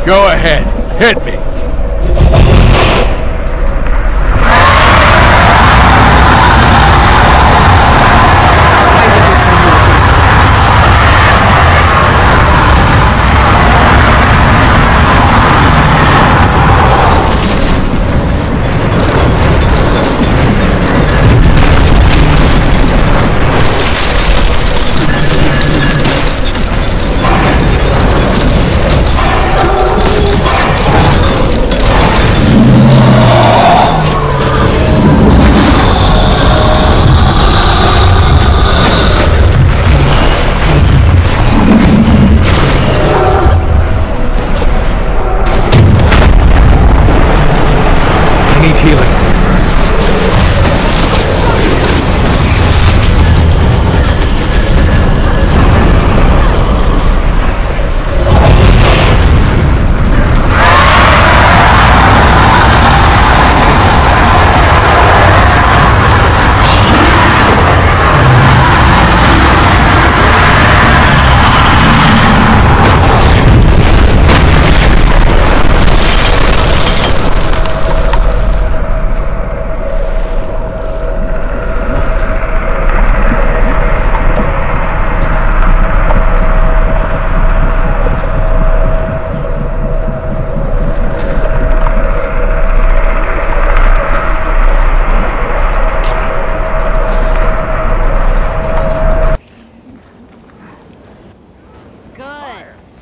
Go ahead, hit me. Time to do some more damage.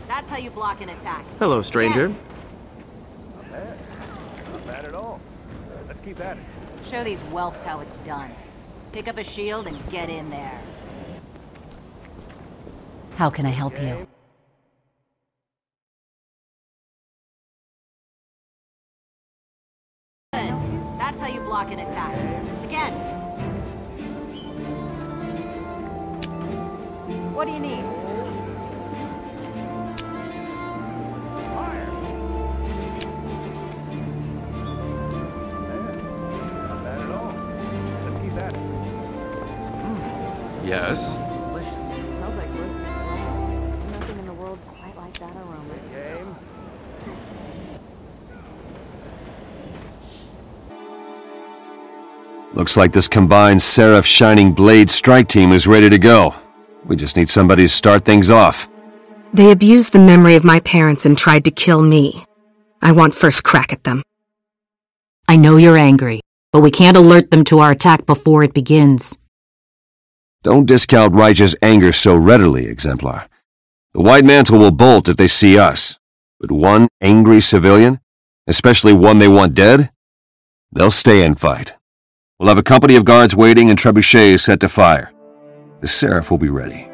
That's how you block an attack. Hello, stranger. Not bad. Not bad at all. Let's keep at it. Show these whelps how it's done. Pick up a shield and get in there. How can I help you? That's how you block an attack. Again. What do you need? Yes? Smells like roasted flowers. Nothing in the world quite like that aroma. Game. Looks like this combined Seraph Shining Blade strike team is ready to go. We just need somebody to start things off. They abused the memory of my parents and tried to kill me. I want first crack at them. I know you're angry, but we can't alert them to our attack before it begins. Don't discount Righteous anger so readily, Exemplar. The White Mantle will bolt if they see us. But one angry civilian, especially one they want dead, they'll stay and fight. We'll have a company of guards waiting and trebuchets set to fire. The Seraph will be ready.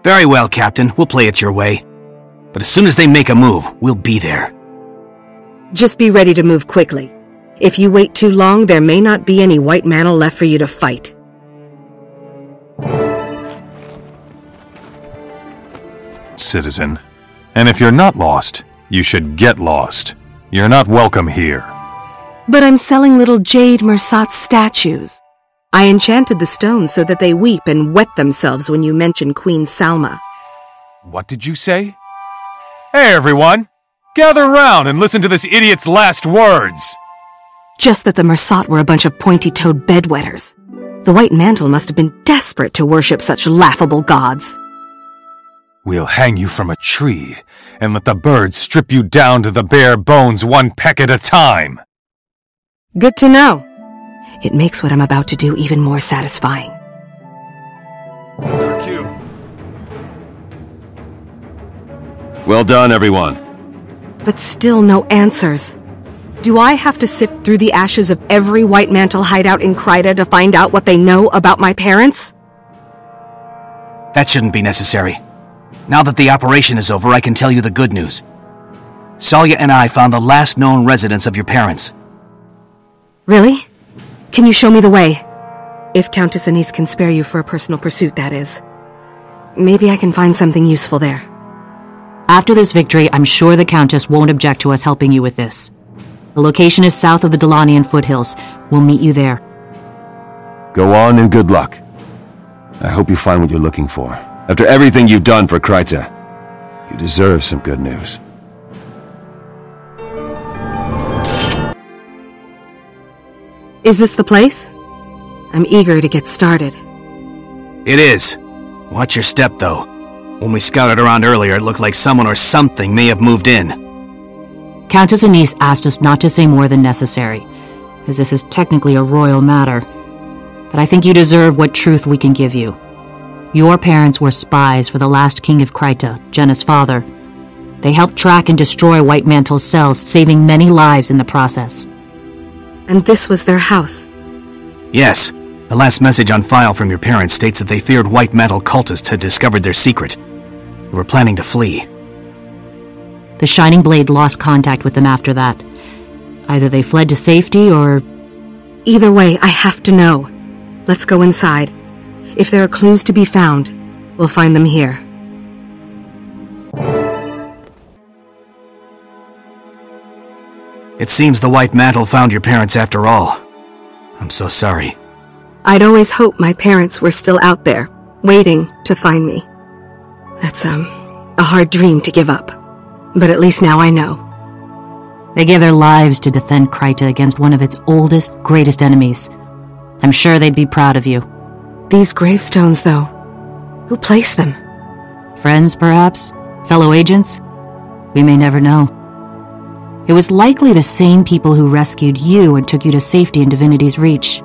Very well, Captain. We'll play it your way. But as soon as they make a move, we'll be there. Just be ready to move quickly. If you wait too long, there may not be any White Mantle left for you to fight. Citizen. And if you're not lost, you should get lost. You're not welcome here. But I'm selling little jade Mersat statues. I enchanted the stones so that they weep and wet themselves when you mention Queen Salma. What did you say? Hey, everyone! Gather round and listen to this idiot's last words! Just that the Mersat were a bunch of pointy-toed bedwetters. The White Mantle must have been desperate to worship such laughable gods. We'll hang you from a tree and let the birds strip you down to the bare bones one peck at a time. Good to know. It makes what I'm about to do even more satisfying. That's our cue. Well done, everyone. But still no answers. Do I have to sift through the ashes of every White Mantle hideout in Kryta to find out what they know about my parents? That shouldn't be necessary. Now that the operation is over, I can tell you the good news. Salya and I found the last known residence of your parents. Really? Can you show me the way? If Countess Anise can spare you for a personal pursuit, that is. Maybe I can find something useful there. After this victory, I'm sure the Countess won't object to us helping you with this. The location is south of the Delanian foothills. We'll meet you there. Go on and good luck. I hope you find what you're looking for. After everything you've done for Kryta, you deserve some good news. Is this the place? I'm eager to get started. It is. Watch your step, though. When we scouted around earlier, it looked like someone or something may have moved in. Countess Anise asked us not to say more than necessary, as this is technically a royal matter. But I think you deserve what truth we can give you. Your parents were spies for the last king of Kryta, Jenna's father. They helped track and destroy White Mantle's cells, saving many lives in the process. And this was their house? Yes. The last message on file from your parents states that they feared White Mantle cultists had discovered their secret. They were planning to flee. The Shining Blade lost contact with them after that. Either they fled to safety or... Either way, I have to know. Let's go inside. If there are clues to be found, we'll find them here. It seems the White Mantle found your parents after all. I'm so sorry. I'd always hoped my parents were still out there, waiting to find me. That's, a hard dream to give up. But at least now I know. They gave their lives to defend Kryta against one of its oldest, greatest enemies. I'm sure they'd be proud of you. These gravestones, though, who placed them? Friends, perhaps? Fellow agents? We may never know. It was likely the same people who rescued you and took you to safety in Divinity's Reach.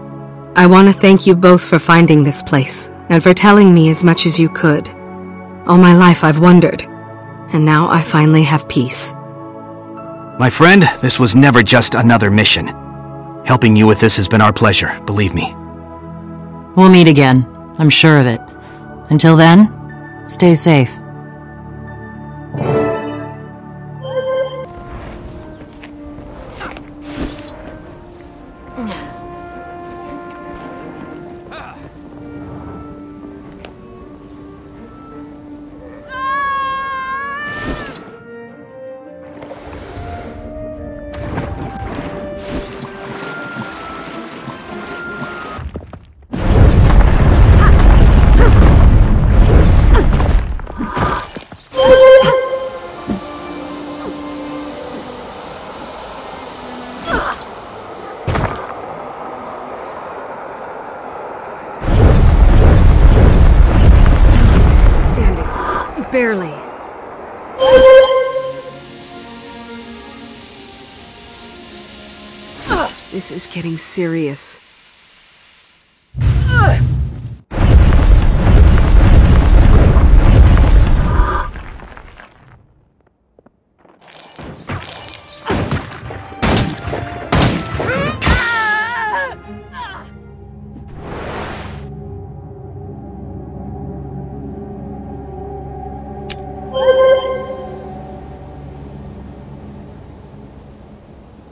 I want to thank you both for finding this place, and for telling me as much as you could. All my life I've wondered, and now I finally have peace. My friend, this was never just another mission. Helping you with this has been our pleasure, believe me. We'll meet again, I'm sure of it. Until then, stay safe. Barely. This is getting serious.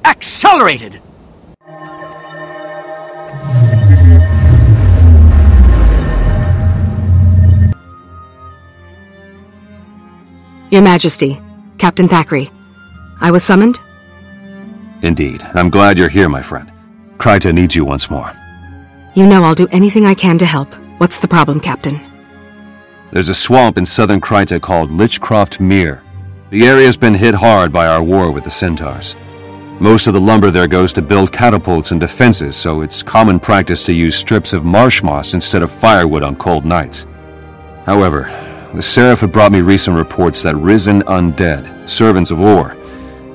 Accelerated! Your Majesty, Captain Thackeray, I was summoned? Indeed. I'm glad you're here, my friend. Kryta needs you once more. You know I'll do anything I can to help. What's the problem, Captain? There's a swamp in southern Kryta called Lichcroft Mere. The area's been hit hard by our war with the Centaurs. Most of the lumber there goes to build catapults and defenses, so it's common practice to use strips of marsh moss instead of firewood on cold nights. However, the Seraph have brought me recent reports that risen undead, servants of Or,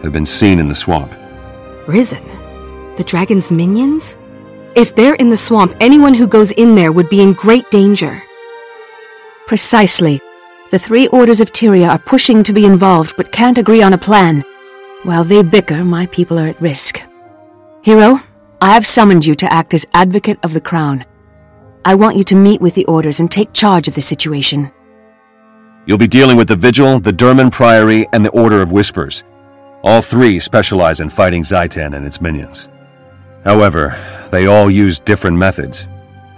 have been seen in the swamp. Risen? The dragon's minions? If they're in the swamp, anyone who goes in there would be in great danger. Precisely. The three orders of Tyria are pushing to be involved, but can't agree on a plan. While they bicker, my people are at risk. Hero, I have summoned you to act as advocate of the crown. I want you to meet with the orders and take charge of the situation. You'll be dealing with the Vigil, the Durman Priory, and the Order of Whispers. All three specialize in fighting Zaitan and its minions. However, they all use different methods.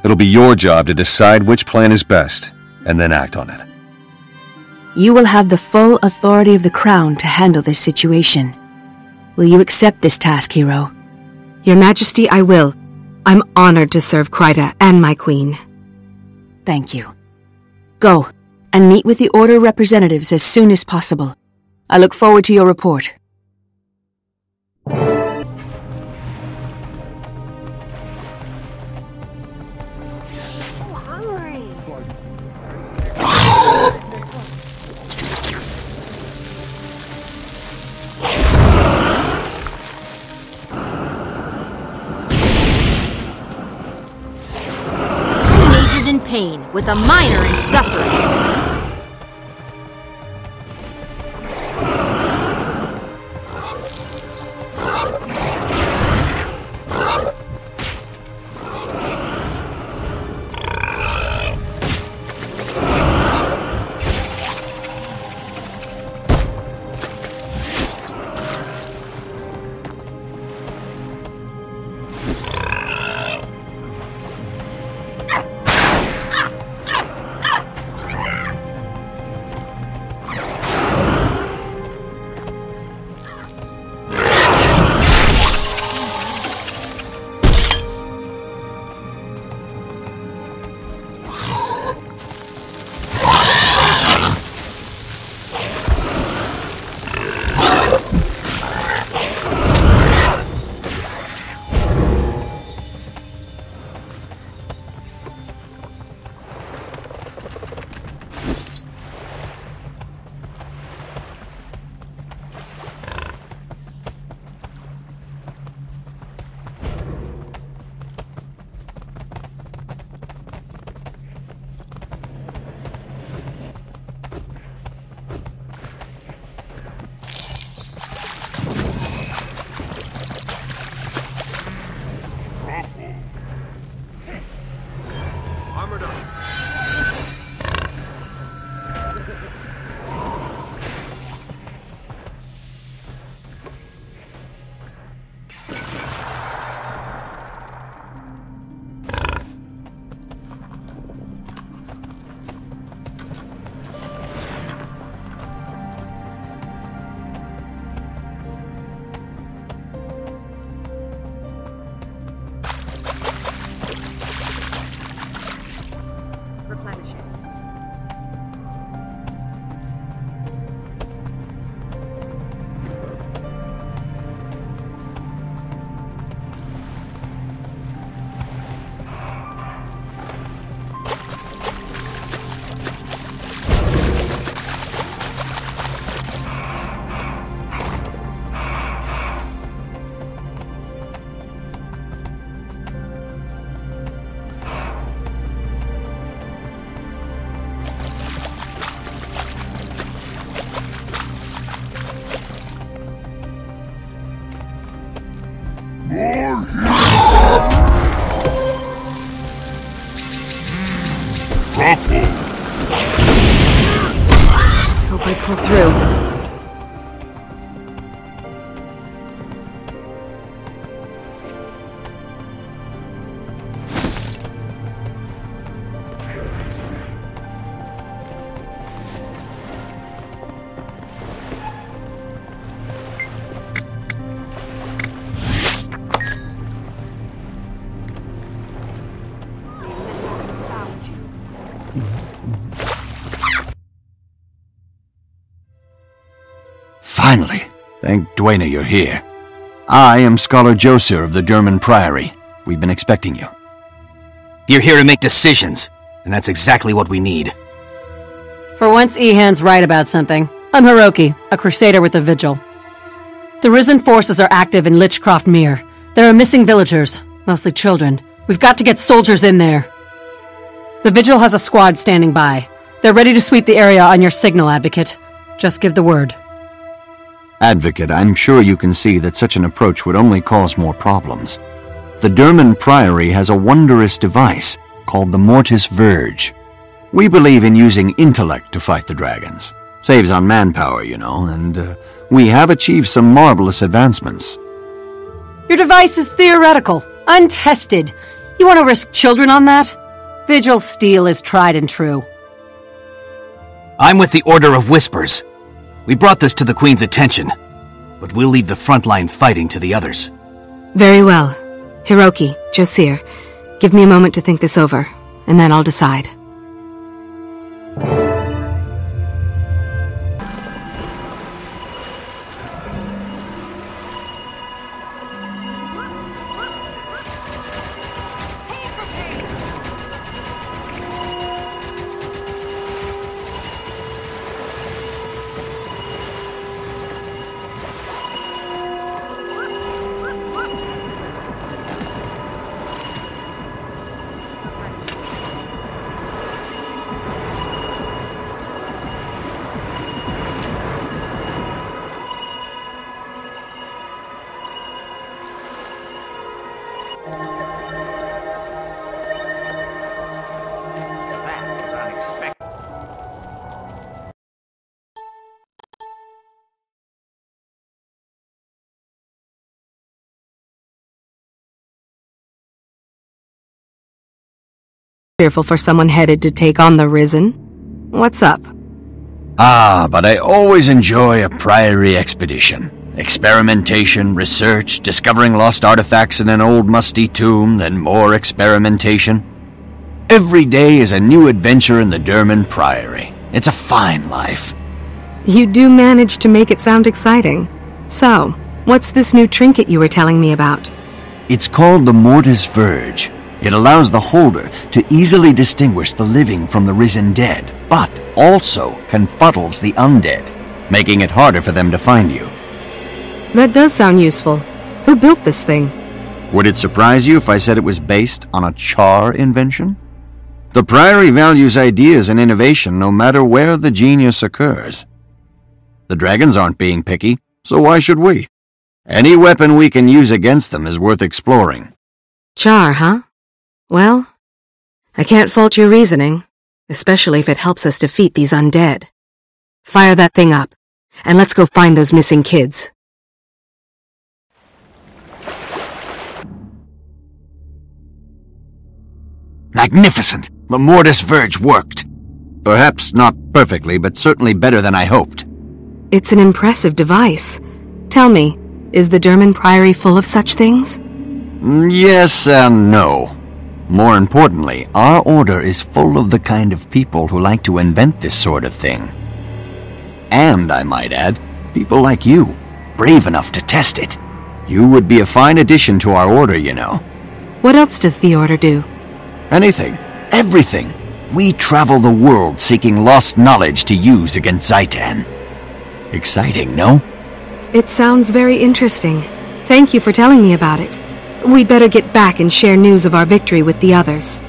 It'll be your job to decide which plan is best, and then act on it. You will have the full authority of the crown to handle this situation. Will you accept this task, Hero? Your Majesty, I will. I'm honored to serve Kryta and my queen. Thank you. Go, and meet with the Order representatives as soon as possible. I look forward to your report. pain with a minor in suffering. Hope I pull through. Finally. Thank Dwayne you're here. I am Scholar Joser of the Derman Priory. We've been expecting you. You're here to make decisions, and that's exactly what we need. For once, Ehan's right about something. I'm Hiroki, a crusader with the Vigil. The Risen forces are active in Lichcroft Mere. There are missing villagers, mostly children. We've got to get soldiers in there. The Vigil has a squad standing by. They're ready to sweep the area on your signal, Advocate. Just give the word. Advocate, I'm sure you can see that such an approach would only cause more problems. The Derman Priory has a wondrous device called the Mortis Verge. We believe in using intellect to fight the dragons. Saves on manpower, you know, and we have achieved some marvelous advancements. Your device is theoretical, untested. You want to risk children on that? Vigil steel is tried and true. I'm with the Order of Whispers. We brought this to the Queen's attention, but we'll leave the frontline fighting to the others. Very well. Hiroki, Josir, give me a moment to think this over, and then I'll decide. Fearful for someone headed to take on the Risen. What's up? Ah, but I always enjoy a Priory expedition. Experimentation, research, discovering lost artifacts in an old musty tomb, then more experimentation. Every day is a new adventure in the Derman Priory. It's a fine life. You do manage to make it sound exciting. So, what's this new trinket you were telling me about? It's called the Mortis Verge. It allows the holder to easily distinguish the living from the risen dead, but also confuddles the undead, making it harder for them to find you. That does sound useful. Who built this thing? Would it surprise you if I said it was based on a Char invention? The Priory values ideas and innovation no matter where the genius occurs. The dragons aren't being picky, so why should we? Any weapon we can use against them is worth exploring. Char, huh? Well, I can't fault your reasoning, especially if it helps us defeat these undead. Fire that thing up, and let's go find those missing kids. Magnificent! The Mortis Verge worked. Perhaps not perfectly, but certainly better than I hoped. It's an impressive device. Tell me, is the Derman Priory full of such things? Yes and no. More importantly, our order is full of the kind of people who like to invent this sort of thing. And, I might add, people like you, brave enough to test it. You would be a fine addition to our order, you know. What else does the order do? Anything. Everything. We travel the world seeking lost knowledge to use against Zaitan. Exciting, no? It sounds very interesting. Thank you for telling me about it. We'd better get back and share news of our victory with the others.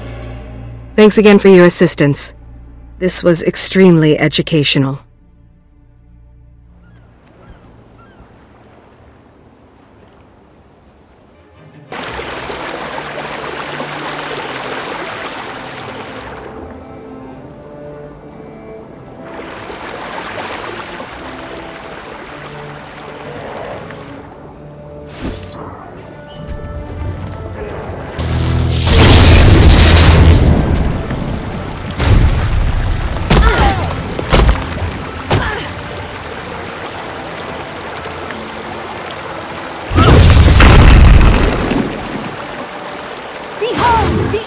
Thanks again for your assistance. This was extremely educational.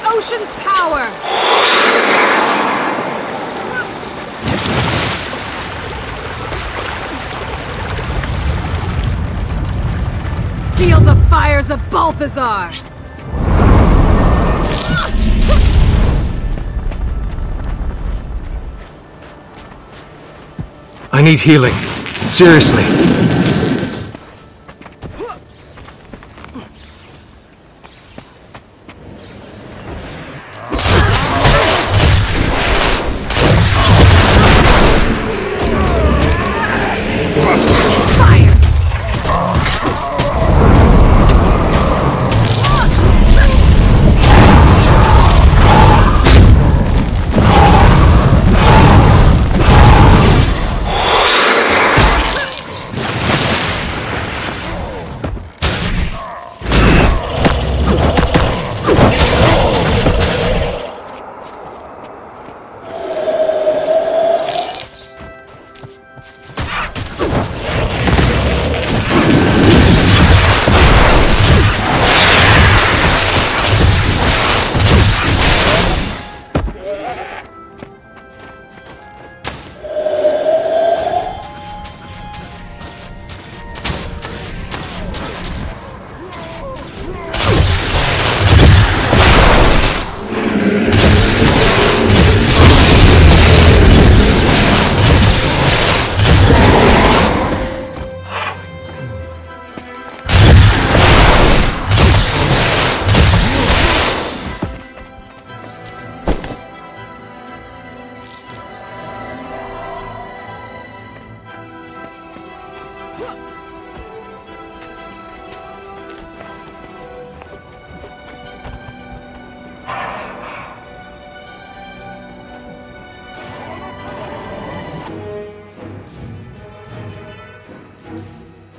Ocean's power! Feel the fires of Balthazar! I need healing. Seriously.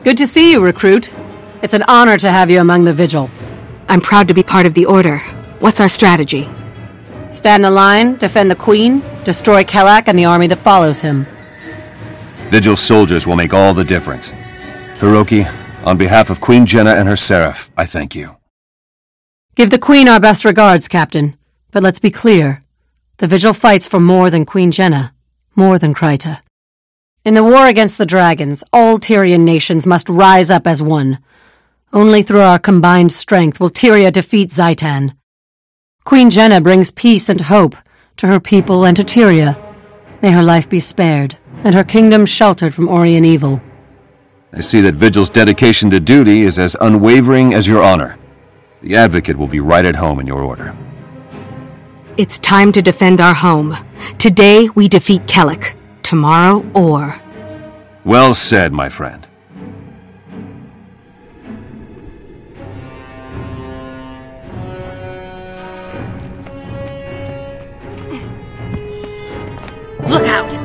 Good to see you, recruit. It's an honor to have you among the Vigil. I'm proud to be part of the Order. What's our strategy? Stand the line, defend the Queen, destroy Kelak and the army that follows him. Vigil soldiers will make all the difference. Hiroki, on behalf of Queen Jenna and her seraph, I thank you. Give the Queen our best regards, Captain. But let's be clear. The Vigil fights for more than Queen Jenna, more than Kryta. In the war against the dragons, all Tyrian nations must rise up as one. Only through our combined strength will Tyria defeat Zaitan. Queen Jenna brings peace and hope to her people and to Tyria. May her life be spared, and her kingdom sheltered from Orient evil. I see that Vigil's dedication to duty is as unwavering as your honor. The Advocate will be right at home in your order. It's time to defend our home. Today, we defeat Kelek. Tomorrow, or... Well said, my friend. Look out!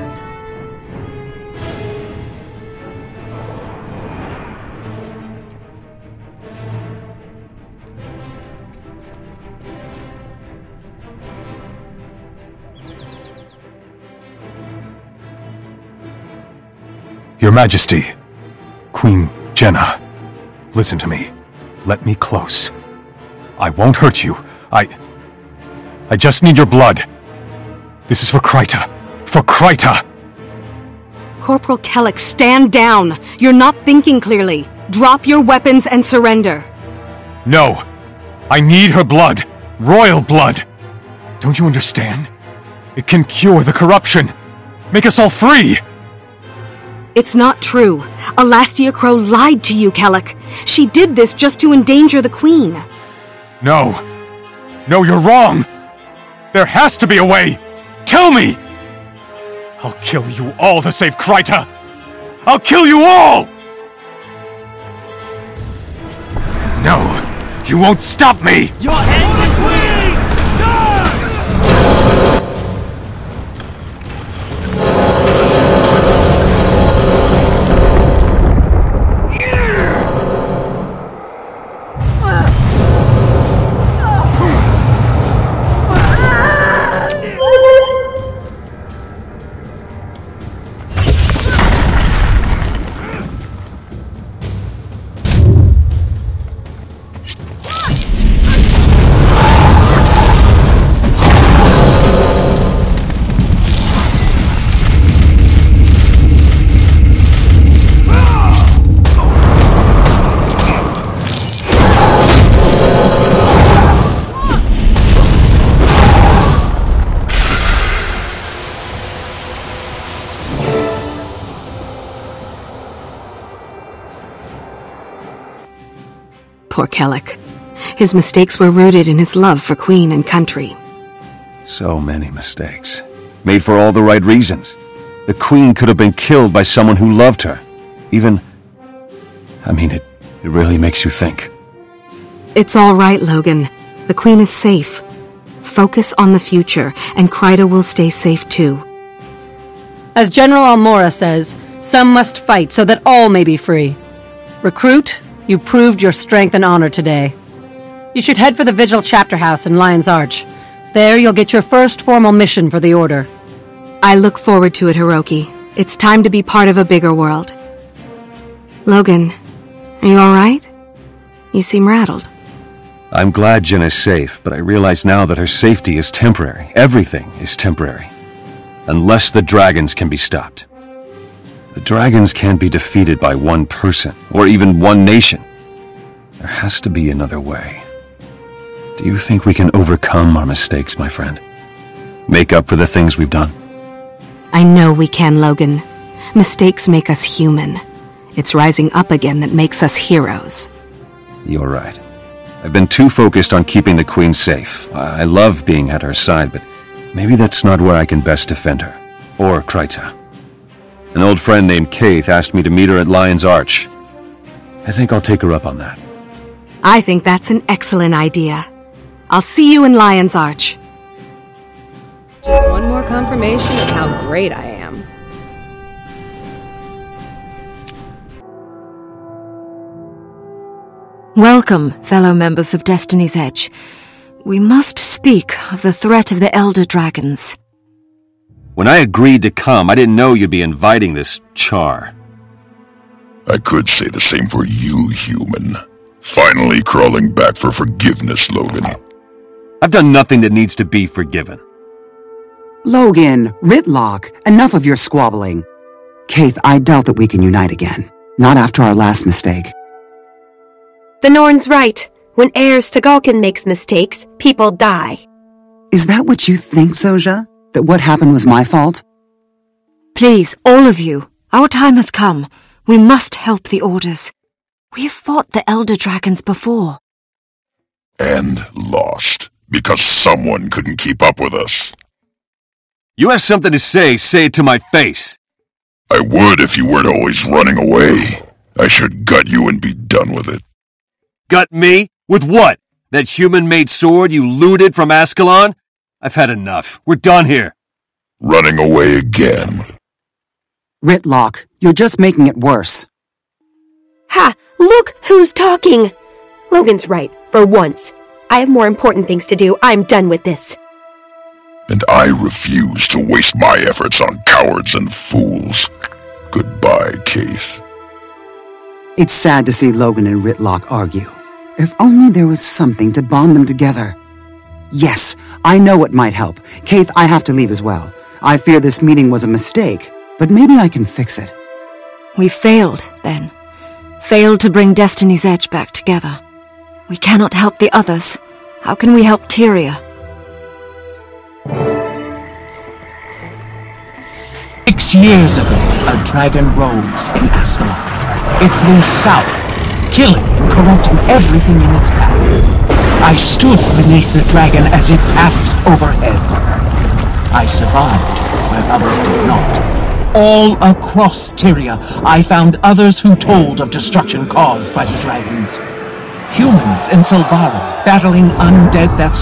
Your Majesty, Queen Jenna, listen to me. Let me close. I won't hurt you. I just need your blood. This is for Kryta. For Kryta! Corporal Kelek, stand down! You're not thinking clearly. Drop your weapons and surrender. No! I need her blood! Royal blood! Don't you understand? It can cure the corruption! Make us all free! It's not true. Alastia Crow lied to you, Kelek. She did this just to endanger the Queen. No! No, you're wrong! There has to be a way! Tell me! I'll kill you all to save Kryta! I'll kill you all! No! You won't stop me! Your angry Queen! Charge! Poor Kelek. His mistakes were rooted in his love for Queen and country. So many mistakes. Made for all the right reasons. The Queen could have been killed by someone who loved her. Even... I mean, it really makes you think. It's all right, Logan. The Queen is safe. Focus on the future, and Kryta will stay safe too. As General Almora says, some must fight so that all may be free. Recruit, you proved your strength and honor today. You should head for the Vigil Chapter House in Lion's Arch. There you'll get your first formal mission for the Order. I look forward to it, Hiroki. It's time to be part of a bigger world. Logan, are you alright? You seem rattled. I'm glad Jenna's safe, but I realize now that her safety is temporary. Everything is temporary. Unless the dragons can be stopped. The dragons can't be defeated by one person, or even one nation. There has to be another way. Do you think we can overcome our mistakes, my friend? Make up for the things we've done? I know we can, Logan. Mistakes make us human. It's rising up again that makes us heroes. You're right. I've been too focused on keeping the Queen safe. I love being at her side, but maybe that's not where I can best defend her. Or Kryta. An old friend named Kaith asked me to meet her at Lion's Arch. I think I'll take her up on that. I think that's an excellent idea. I'll see you in Lion's Arch. Just one more confirmation of how great I am. Welcome, fellow members of Destiny's Edge. We must speak of the threat of the Elder Dragons. When I agreed to come, I didn't know you'd be inviting this char. I could say the same for you, human. Finally crawling back for forgiveness, Logan. I've done nothing that needs to be forgiven. Logan, Ritlock, enough of your squabbling. Kaith, I doubt that we can unite again. Not after our last mistake. The Norn's right. When heirs to Galkin makes mistakes, people die. Is that what you think, Soja? That what happened was my fault? Please, all of you, our time has come. We must help the Orders. We have fought the Elder Dragons before. And lost, because someone couldn't keep up with us. You have something to say it to my face. I would if you weren't always running away. I should gut you and be done with it. Gut me? With what? That human-made sword you looted from Ascalon? I've had enough. We're done here. Running away again. Ritlock, you're just making it worse. Ha! Look who's talking! Logan's right, for once. I have more important things to do. I'm done with this. And I refuse to waste my efforts on cowards and fools. Goodbye, Kaith. It's sad to see Logan and Ritlock argue. If only there was something to bond them together. Yes, I know what might help. Kaith, I have to leave as well. I fear this meeting was a mistake, but maybe I can fix it. We failed, then. Failed to bring Destiny's Edge back together. We cannot help the others. How can we help Tyria? 6 years ago, a dragon rose in Ascalon. It flew south, killing and corrupting everything in its path. I stood beneath the dragon as it passed overhead. I survived where others did not. All across Tyria, I found others who told of destruction caused by the dragons. Humans in Silvara battling undead that